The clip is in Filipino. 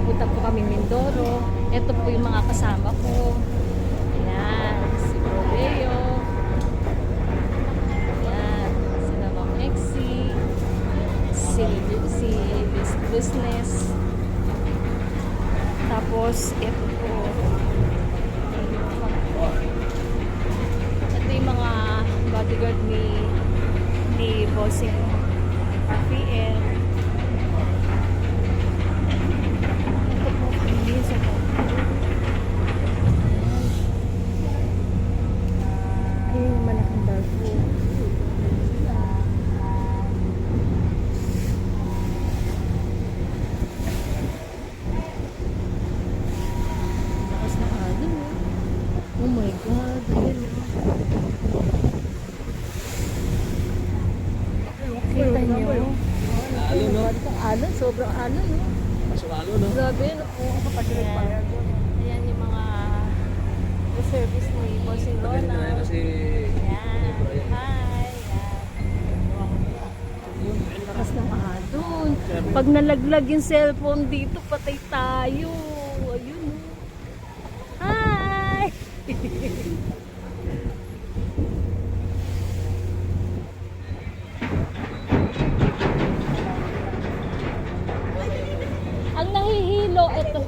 pupunta po kami Mindoro. Ito po yung mga kasama ko. Ayan, si Leo. Ayan, si Ma'am Exie. Si Business. Tapos, ito po. Ito yung mga bodyguard ni Bossing RPM. Ito po kami sa ay, yung malaking barko. Lakas na alon, eh. Oh my God. Ayan, kita nyo. Alon, no? Alon, sobrang alon, no? Pasok alon, no? Grabe, no? Ayan. Ayan yung mga service ni Bossing Pagdating na Ronald. kasi... Ayan. Hi. Ayan. Lakas ng alon. Pag nalaglag yung cellphone dito, patay tayo. Ayun, no? Hi! Ang nahihilo, ito.